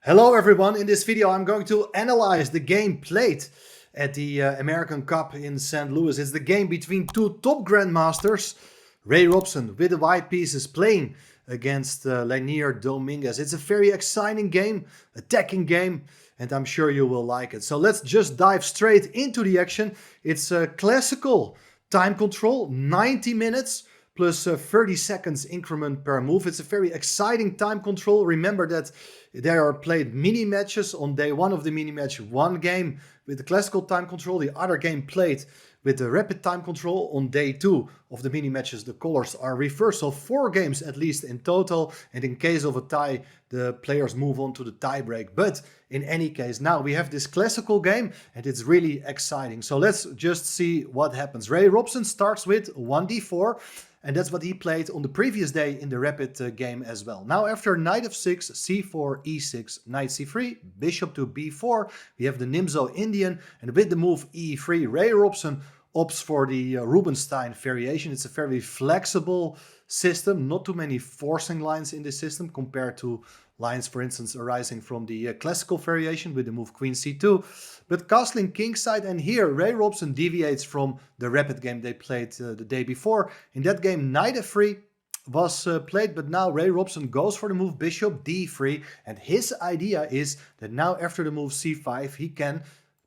Hello everyone, in this video I'm going to analyze the game played at the American Cup in St. Louis. It's the game between two top grandmasters, Ray Robson with the white pieces playing against Leinier Domninguez. It's a very exciting game, attacking game, and I'm sure you will like it. So let's just dive straight into the action. It's a classical time control, 90 minutes plus 30 seconds increment per move. It's a very exciting time control. Remember that there are played mini matches on day one of the mini match. One game with the classical time control, the other game played with the rapid time control. On day two of the mini matches, the colors are reversed. So 4 games at least in total. And in case of a tie, the players move on to the tie break. But in any case, now we have this classical game and it's really exciting. So let's just see what happens. Ray Robson starts with 1d4. And that's what he played on the previous day in the rapid game as well. Now after knight f6, c4, e6, knight c3, bishop to b4, we have the Nimzo Indian. And with the move e3, Ray Robson opts for the Rubinstein variation. It's a very flexible system, not too many forcing lines in this system compared to lines, for instance, arising from the classical variation with the move queen c2. But castling kingside, and here Ray Robson deviates from the rapid game they played the day before. In that game, knight f3 was played, but now Ray Robson goes for the move bishop d3, and his idea is that now after the move c5 he can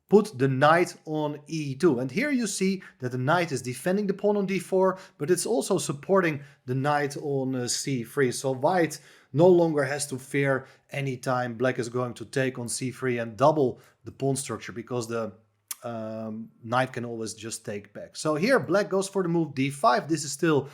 put the knight on e2. And here you see that the knight is defending the pawn on d4, but it's also supporting the knight on c3. So white no longer has to fear anytime black is going to take on c3 and double the pawn structure, because the knight can always just take back. So here black goes for the move d5. This is still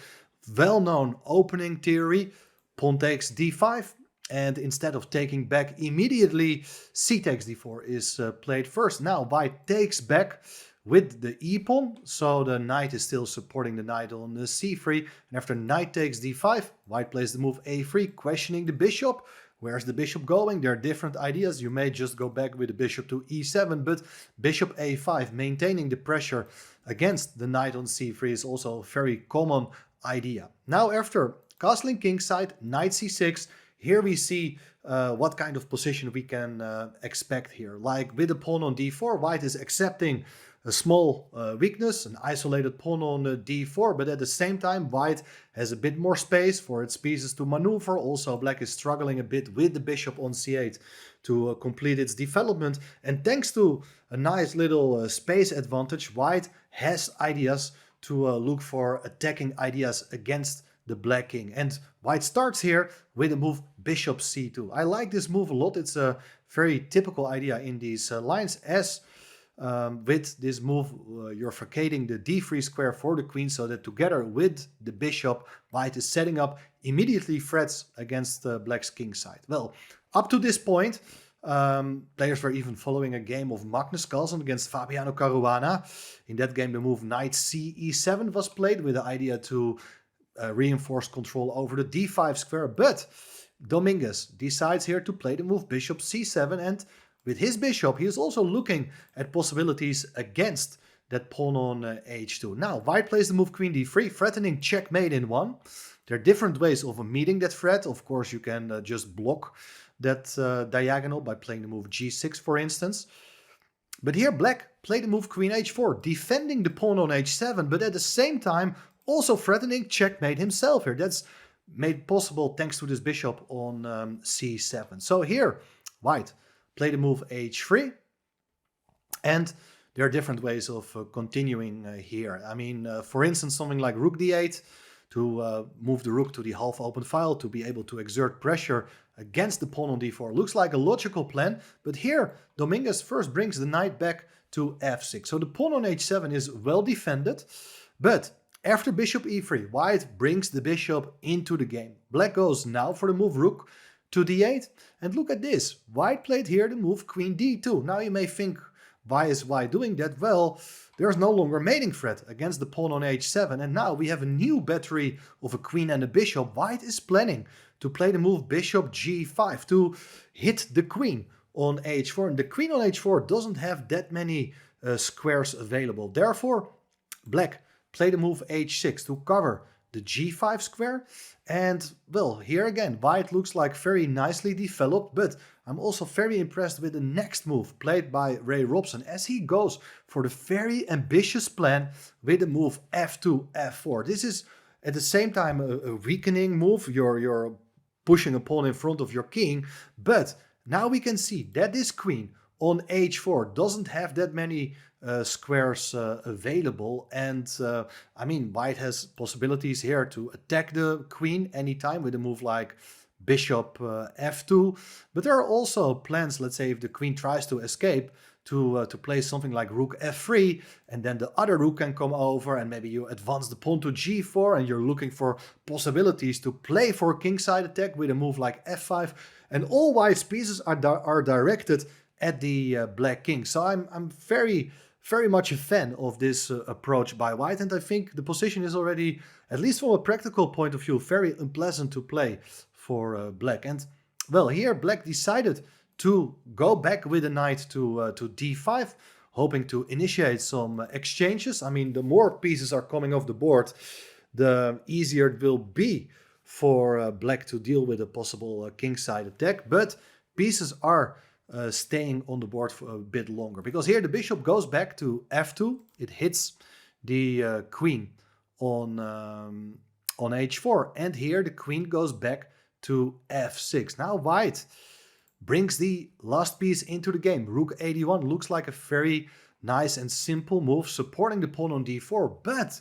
well-known opening theory. Pawn takes d5. And instead of taking back immediately, c takes d4 is played first. Now white takes back with the e-pawn, so the knight is still supporting the knight on the c3. And after knight takes d5, white plays the move a3, questioning the bishop. Where's the bishop going? There are different ideas. You may just go back with the bishop to e7, but bishop a5, maintaining the pressure against the knight on c3 is also a very common idea. Now after castling kingside, knight c6, here we see what kind of position we can expect here. Like with the pawn on d4, white is accepting a small weakness, an isolated pawn on d4, but at the same time white has a bit more space for its pieces to maneuver. Also black is struggling a bit with the bishop on c8 to complete its development, and thanks to a nice little space advantage, white has ideas to look for attacking ideas against the black king. And white starts here with the move bishop c2. I like this move a lot. It's a very typical idea in these lines, as with this move you're vacating the d3 square for the queen, so that together with the bishop, white is setting up immediately threats against black's king side. Well, up to this point, players were even following a game of Magnus Carlsen against Fabiano Caruana. In that game, the move knight c e7 was played with the idea to reinforce control over the d5 square, but Domninguez decides here to play the move bishop c7, and with his bishop he is also looking at possibilities against that pawn on h2. Now white plays the move queen d3, threatening checkmate in one. There are different ways of meeting that threat. Of course, you can just block that diagonal by playing the move g6, for instance. But here black played the move queen h4, defending the pawn on h7, but at the same time also threatening checkmate himself here. That's made possible thanks to this bishop on c7. So here white played the move h3, and there are different ways of continuing here. I mean, for instance, something like rook d8 to move the rook to the half open file to be able to exert pressure against the pawn on d4 looks like a logical plan. But here Domninguez first brings the knight back to f6. So the pawn on h7 is well defended, but after bishop e3, white brings the bishop into the game. Black goes now for the move rook to d8. And look at this. White played here the move queen d2. Now you may think, why is white doing that? Well, there's no longer mating threat against the pawn on h7. And now we have a new battery of a queen and a bishop. White is planning to play the move bishop g5 to hit the queen on h4. And the queen on h4 doesn't have that many squares available. Therefore, black play the move h6 to cover the g5 square. And well, here again, white looks like very nicely developed, but I'm also very impressed with the next move played by Ray Robson, as he goes for the very ambitious plan with the move f2, f4. This is at the same time a weakening move. You're pushing a pawn in front of your king, but now we can see that this queen on h4 doesn't have that many squares available, and I mean, white has possibilities here to attack the queen anytime with a move like bishop f2, but there are also plans, let's say if the queen tries to escape, to play something like rook f3, and then the other rook can come over, and maybe you advance the pawn to g4, and you're looking for possibilities to play for kingside attack with a move like f5, and all white's pieces are directed at the black king. So I'm very much a fan of this approach by white, and I think the position is already, at least from a practical point of view, very unpleasant to play for black. And well, here black decided to go back with the knight to d5, hoping to initiate some exchanges. I mean, the more pieces are coming off the board, the easier it will be for black to deal with a possible kingside attack, but pieces are staying on the board for a bit longer, because here the bishop goes back to f2, it hits the queen on h4, and here the queen goes back to f6. Now white brings the last piece into the game. Rook 81 looks like a very nice and simple move, supporting the pawn on d4, but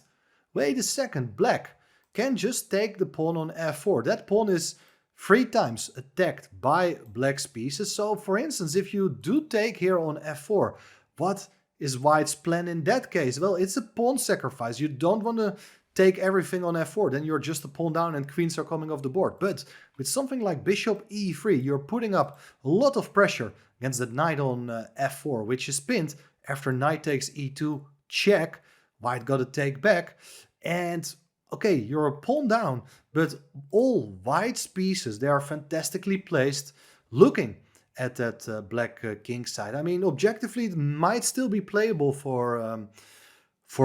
wait a second, black can just take the pawn on f4. That pawn is 3 times attacked by black's pieces. So for instance, if you do take here on f4, what is white's plan in that case? Well, it's a pawn sacrifice. You don't want to take everything on f4, then you're just a pawn down and queens are coming off the board. But with something like bishop e3, you're putting up a lot of pressure against the knight on f4, which is pinned after knight takes e2, check. White got to take back, and okay, you're a pawn down, but all white's pieces, they are fantastically placed, looking at that black king side. I mean, objectively, it might still be playable for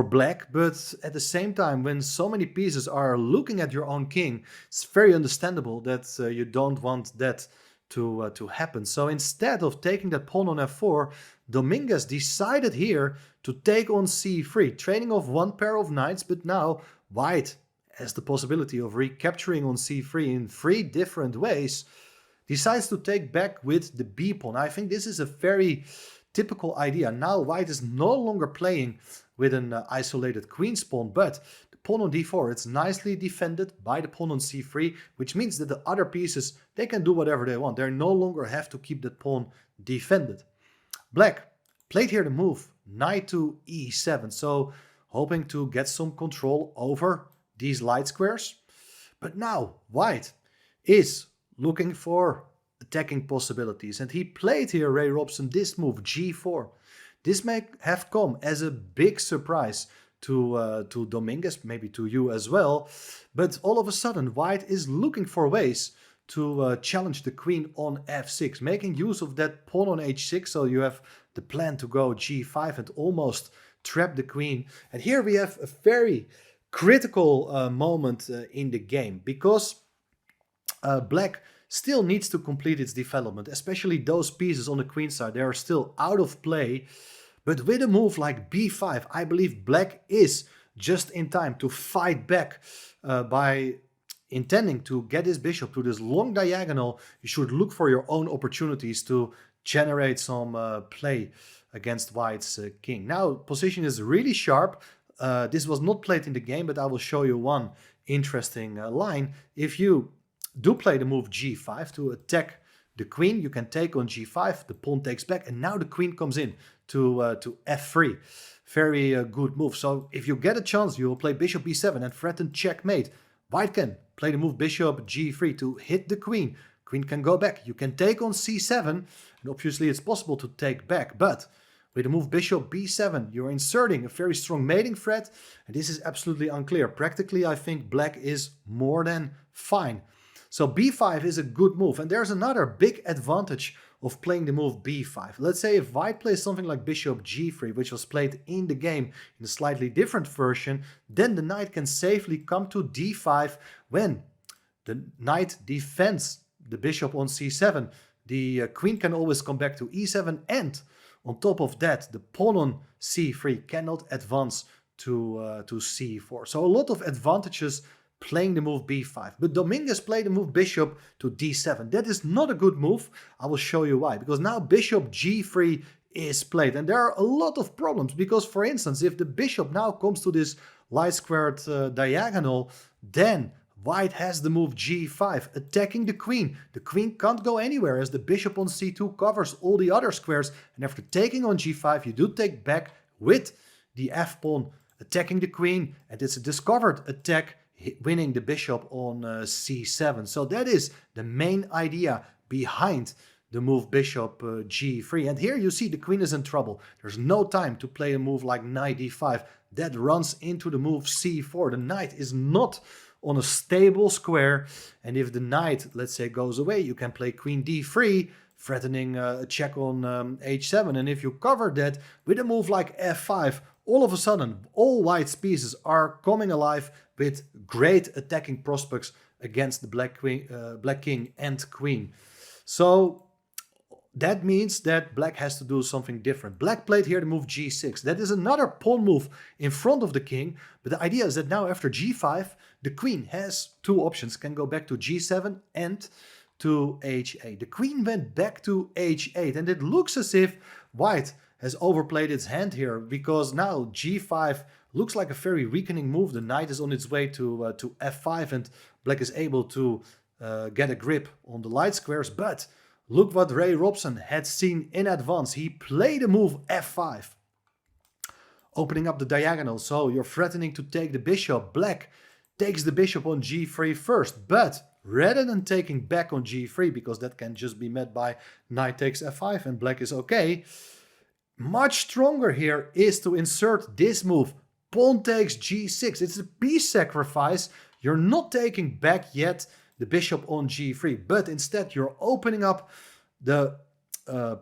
black, but at the same time, when so many pieces are looking at your own king, it's very understandable that you don't want that to happen. So instead of taking that pawn on f4, Domninguez decided here to take on c3, trading off one pair of knights, but now white has the possibility of recapturing on c3 in 3 different ways, decides to take back with the b pawn. I think this is a very typical idea. Now white is no longer playing with an isolated queen's pawn, but the pawn on d4, it's nicely defended by the pawn on c3, which means that the other pieces, they can do whatever they want. They no longer have to keep that pawn defended. Black played here the move knight to e7, so hoping to get some control over these light squares. But now white is looking for attacking possibilities, and he played here, Ray Robson, this move g4. This may have come as a big surprise to Domninguez, maybe to you as well, but all of a sudden white is looking for ways to challenge the queen on f6, making use of that pawn on h6, so you have the plan to go g5 and almost trap the queen. And here we have a very critical moment in the game, because black still needs to complete its development, especially those pieces on the queen side. They are still out of play, but with a move like b5, I believe black is just in time to fight back by intending to get his bishop to this long diagonal. You should look for your own opportunities to generate some play against white's king. Now, position is really sharp. This was not played in the game, but I will show you one interesting line. If you do play the move g5 to attack the queen, you can take on g5, the pawn takes back, and now the queen comes in to f3. Very good move. So if you get a chance, you will play bishop b7 and threaten checkmate. White can play the move bishop g3 to hit the queen. Queen can go back. You can take on c7, and obviously it's possible to take back, but with the move bishop b7, you're inserting a very strong mating threat, and this is absolutely unclear. Practically, I think black is more than fine. So b5 is a good move, and there's another big advantage of playing the move b5. Let's say if white plays something like bishop g3, which was played in the game in a slightly different version, then the knight can safely come to d5 when the knight defends the bishop on c7. the queen can always come back to e7, and on top of that, the pawn on c3 cannot advance to c4. So a lot of advantages playing the move b5. But Domninguez played the move bishop to d7. That is not a good move. I will show you why. Because now bishop g3 is played. And there are a lot of problems. Because, for instance, if the bishop now comes to this light squared diagonal, then white has the move g5, attacking the queen. The queen can't go anywhere as the bishop on c2 covers all the other squares. And after taking on g5, you do take back with the f-pawn, attacking the queen. And it's a discovered attack, winning the bishop on c7. So that is the main idea behind the move bishop g3. And here you see the queen is in trouble. There's no time to play a move like knight d5. That runs into the move c4. The knight is not on a stable square. And if the knight, let's say, goes away, you can play queen d3, threatening a check on h7. And if you cover that with a move like f5, all of a sudden, all white's pieces are coming alive with great attacking prospects against the black king and queen. So that means that black has to do something different. Black played here the move g6. That is another pawn move in front of the king. But the idea is that now after g5, the queen has two options. Can go back to g7 and to h8. The queen went back to h8. And it looks as if white has overplayed its hand here, because now g5 looks like a very weakening move. The knight is on its way to f5, and black is able to get a grip on the light squares. But look what Ray Robson had seen in advance. He played the move f5, opening up the diagonal. So you're threatening to take the bishop. Black takes the bishop on g3 first, but rather than taking back on g3, because that can just be met by knight takes f5 and black is okay, much stronger here is to insert this move. Pawn takes g6. It's a piece sacrifice. You're not taking back yet the bishop on g3, but instead you're opening up the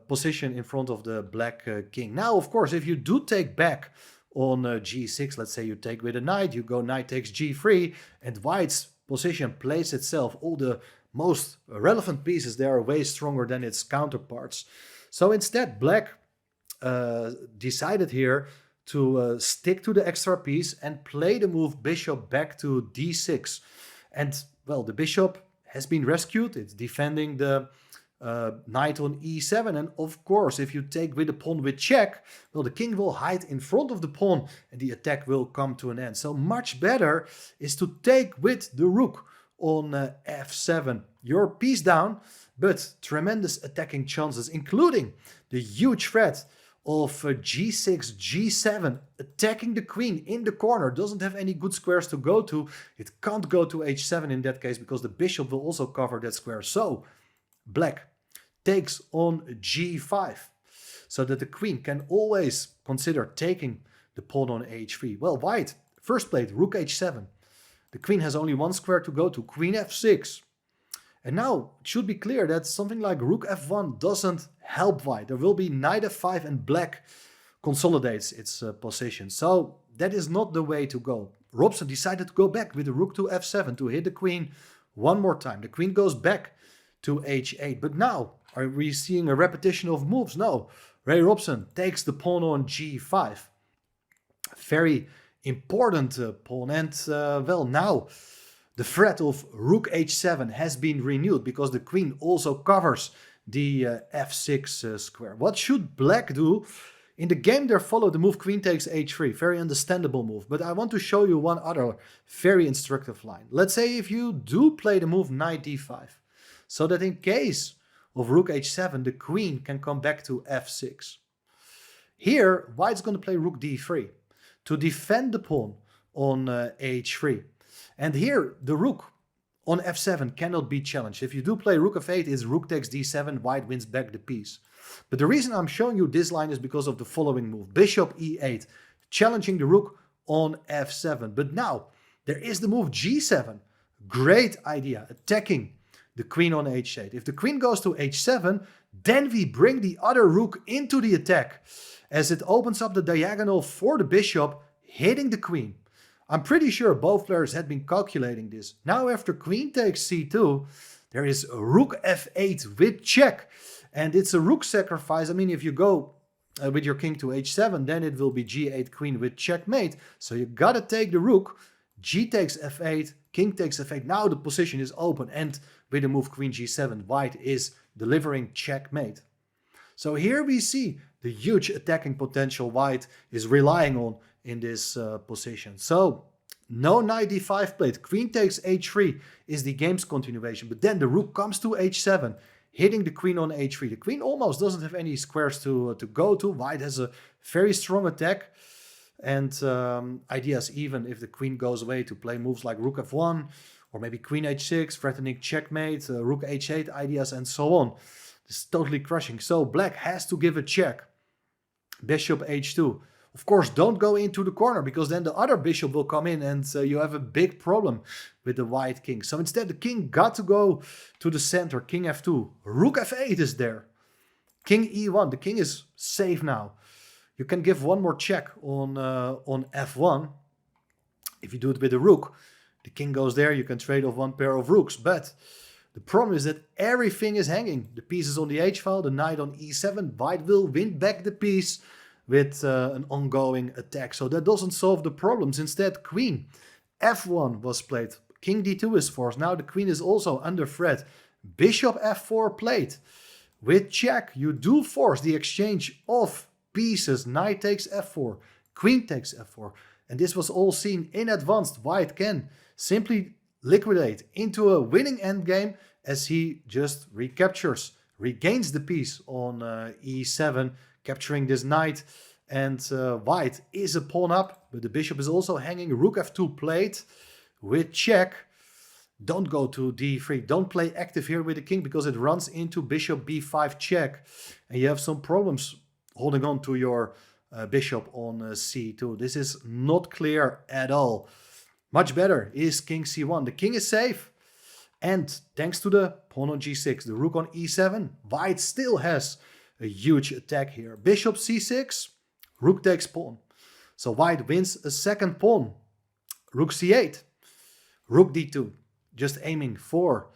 position in front of the black king. Now, of course, if you do take back on g6, let's say you take with a knight, you go knight takes g3, and white's position plays itself. All the most relevant pieces, they are way stronger than its counterparts. So instead, black decided here to stick to the extra piece and play the move bishop back to d6. And, well, the bishop has been rescued. It's defending the knight on e7. And, of course, if you take with the pawn with check, well, the king will hide in front of the pawn and the attack will come to an end. So much better is to take with the rook on f7. Your piece down, but tremendous attacking chances, including the huge threat of g6, g7, attacking the queen in the corner. Doesn't have any good squares to go to. It can't go to h7 in that case, because the bishop will also cover that square. So black takes on g5, so that the queen can always consider taking the pawn on h3. Well, white first played rook h7. The queen has only one square to go to, queen f6. And now it should be clear that something like rook f1 doesn't help white. There will be knight f5 and black consolidates its position. So that is not the way to go. Robson decided to go back with the rook to f7 to hit the queen one more time. The queen goes back to h8. But now, are we seeing a repetition of moves? No. Ray Robson takes the pawn on g5. Very important pawn. And, well, now the threat of rook h7 has been renewed, because the queen also covers the f6 square. What should black do? In the game there followed the move queen takes h3. Very understandable move. But I want to show you one other very instructive line. Let's say if you do play the move knight d5, so that in case of rook h7, the queen can come back to f6. Here, white's going to play rook d3 to defend the pawn on h3. And here, the rook on f7 cannot be challenged. If you do play rook f8, it's rook takes d7, white wins back the piece. But the reason I'm showing you this line is because of the following move. Bishop e8, challenging the rook on f7. But now, there is the move g7. Great idea, attacking the queen on h8. If the queen goes to h7, then we bring the other rook into the attack, as it opens up the diagonal for the bishop, hitting the queen. I'm pretty sure both players had been calculating this. Now after queen takes c2, there is rook f8 with check. And it's a rook sacrifice. I mean, if you go with your king to h7, then it will be g8 queen with checkmate. So you gotta take the rook. G takes f8, king takes f8. Now the position is open, and with the move queen g7, white is delivering checkmate. So here we see the huge attacking potential white is relying on in this position. So no knight d5 played. Queen takes h3 is the game's continuation, but then the rook comes to h7, hitting the queen on h3. The queen almost doesn't have any squares to go to. White has a very strong attack. And ideas, even if the queen goes away, to play moves like rook f1 or maybe queen h6, threatening checkmate, rook h8 ideas, and so on. This is totally crushing. So black has to give a check. Bishop h2. Of course, don't go into the corner, because then the other bishop will come in and you have a big problem with the white king. So instead, the king got to go to the center. King f2. Rook f8 is there. King e1. The king is safe now. You can give one more check on f1. If you do it with a rook, the king goes there. You can trade off one pair of rooks. But the problem is that everything is hanging. The piece is on the h-file, the knight on e7. White will win back the piece with an ongoing attack. So that doesn't solve the problems. Instead, queen f1 was played. King d2 is forced. Now the queen is also under threat. Bishop f4 played. With check, you do force the exchange of pieces. Knight takes f4, queen takes f4, and this was all seen in advance. White can simply liquidate into a winning endgame as he just recaptures, regains the piece on e7, capturing this knight, and white is a pawn up, but the bishop is also hanging. Rook f2 played with check. Don't go to d3. Don't play active here with the king, because it runs into bishop b5 check, and you have some problems holding on to your bishop on c2. This is not clear at all. Much better is king c1. The king is safe. And thanks to the pawn on g6, the rook on e7, white still has a huge attack here. Bishop c6, rook takes pawn. So white wins a second pawn. Rook c8, rook d2. Just aiming for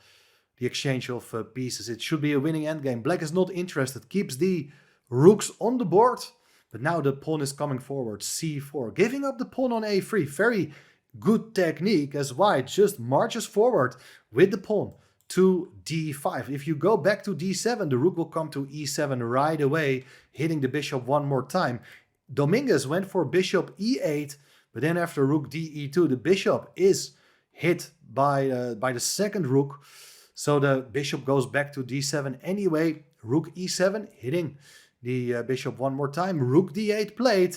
the exchange of pieces. It should be a winning endgame. Black is not interested. Keeps the rooks on the board, but now the pawn is coming forward. c4, giving up the pawn on a3. Very good technique, as white just marches forward with the pawn to d5. If you go back to d7, the rook will come to e7 right away, hitting the bishop one more time. Domninguez went for bishop e8, but then after rook de2, the bishop is hit by the second rook. So the bishop goes back to d7 anyway. Rook e7, hitting the bishop one more time. Rook d8 played.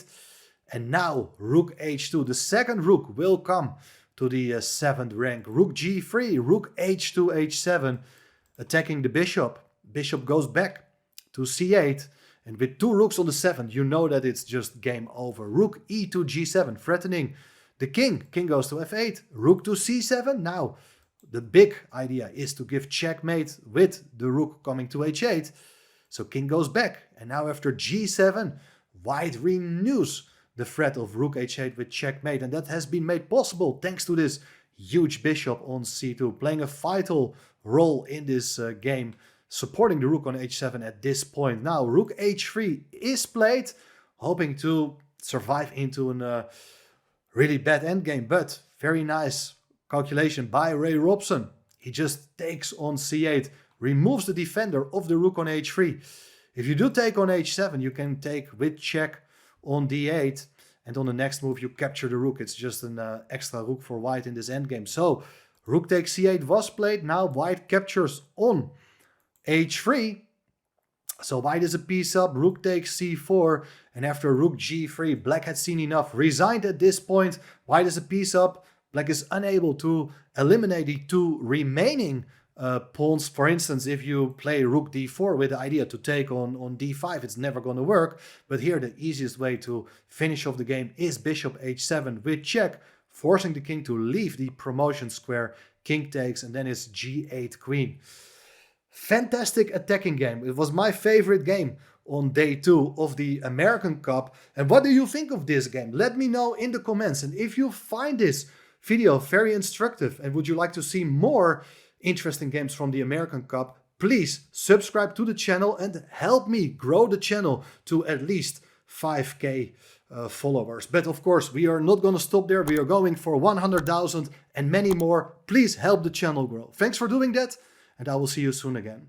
And now rook h2. The second rook will come to the 7th rank. Rook g3, rook h2, h7, attacking the bishop. Bishop goes back to c8. And with two rooks on the 7th, you know that it's just game over. Rook e2, g7, threatening the king. King goes to f8. Rook to c7. Now, the big idea is to give checkmate with the rook coming to h8. So king goes back. And now after g7, white renews the threat of rook h8 with checkmate. And that has been made possible thanks to this huge bishop on c2, playing a vital role in this game, supporting the rook on h7 at this point. Now rook h3 is played, hoping to survive into a really bad endgame, but very nice calculation by Ray Robson. He just takes on c8, removes the defender of the rook on h3. If you do take on h7, you can take with check on d8, and on the next move you capture the rook. It's just an extra rook for white in this endgame. So rook takes c8 was played. Now white captures on h3. So white is a piece up. Rook takes c4, and after rook g3, black had seen enough, resigned at this point. White is a piece up. Black is unable to eliminate the two remaining pawns. For instance, if you play rook d4 with the idea to take on d5, it's never going to work. But here the easiest way to finish off the game is bishop h7 with check, forcing the king to leave the promotion square. King takes, and then it's g8 queen. Fantastic attacking game. It was my favorite game on day 2 of the American Cup. And what do you think of this game? Let me know in the comments. And if you find this video very instructive and would you like to see more interesting games from the American Cup, please subscribe to the channel and help me grow the channel to at least 5k followers. But of course, we are not going to stop there. We are going for 100,000 and many more. Please help the channel grow. Thanks for doing that, and I will see you soon again.